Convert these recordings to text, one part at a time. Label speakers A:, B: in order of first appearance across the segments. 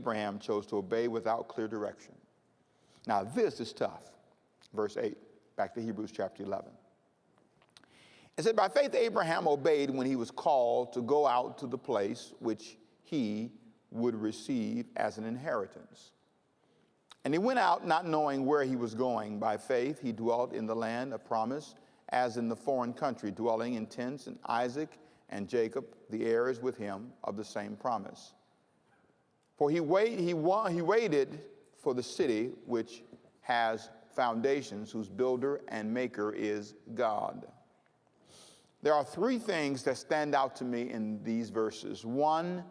A: Abraham chose to obey without clear direction. Now, this is tough. Verse 8, back to Hebrews chapter 11. It said, by faith Abraham obeyed when he was called to go out to the place which he would receive as an inheritance. And he went out not knowing where he was going. By faith he dwelt in the land of promise, as in the foreign country, dwelling in tents, and Isaac and Jacob, the heirs with him of the same promise. For he waited for the city which has foundations, whose builder and maker is God. There are three things that stand out to me in these verses. One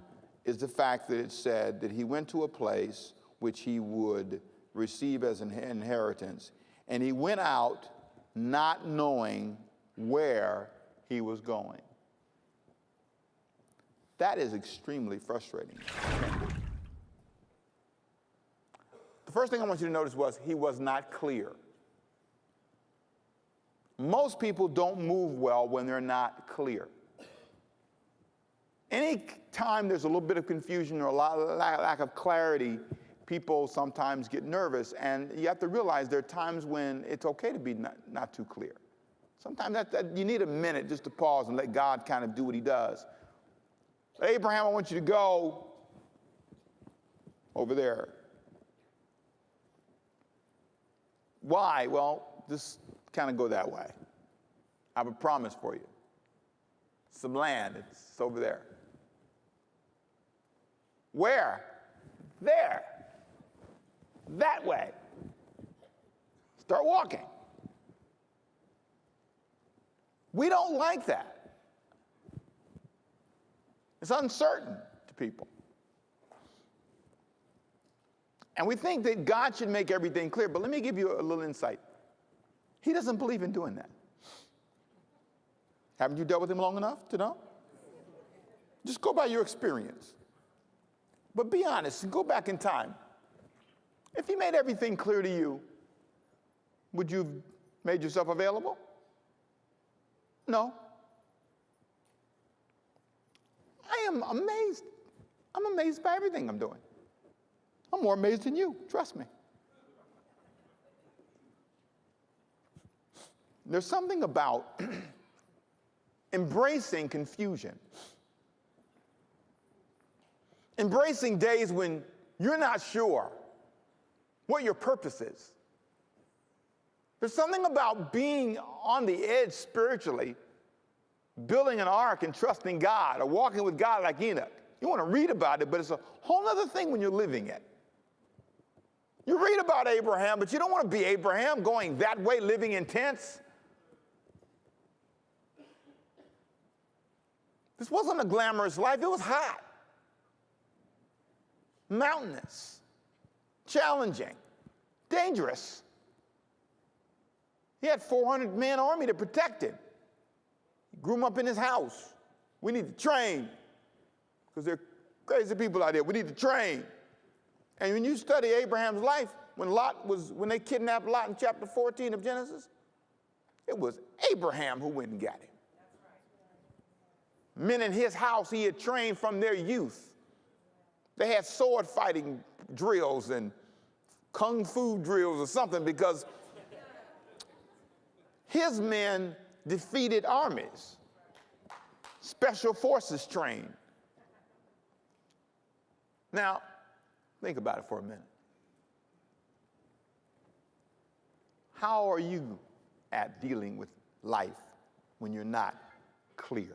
A: is the fact that it said that he went to a place which he would receive as an inheritance, and he went out not knowing where he was going. That is extremely frustrating. The first thing I want you to notice was he was not clear. Most people don't move well when they're not clear. Any time there's a little bit of confusion or a lack of clarity, people sometimes get nervous, and you have to realize there are times when it's okay to be not too clear. Sometimes you need a minute just to pause and let God kind of do what he does. Abraham, I want you to go over there. Why? Well, just kind of go that way. I have a promise for you. Some land, it's over there. Where? There. That way. Start walking. We don't like that. It's uncertain to people. And we think that God should make everything clear, but let me give you a little insight. He doesn't believe in doing that. Haven't you dealt with him long enough to know? Just go by your experience. But be honest and go back in time. If he made everything clear to you, would you have made yourself available? No. I am amazed. I'm amazed by everything I'm doing. I'm more amazed than you, trust me. There's something about embracing confusion. Embracing days when you're not sure what your purpose is. There's something about being on the edge spiritually, building an ark and trusting God, or walking with God like Enoch. You want to read about it, but it's a whole other thing when you're living it. You read about Abraham, but you don't want to be Abraham going that way, living in tents. This wasn't a glamorous life. It was hot, mountainous, challenging, dangerous. He had 400-man army to protect him. He grew him up in his house. We need to train, because there are crazy people out there. We need to train. And when you study Abraham's life, when they kidnapped Lot in chapter 14 of Genesis, it was Abraham who went and got him. Men in his house he had trained from their youth. They had sword fighting drills and kung fu drills or something, because his men defeated armies, special forces trained. Now, think about it for a minute. How are you at dealing with life when you're not clear?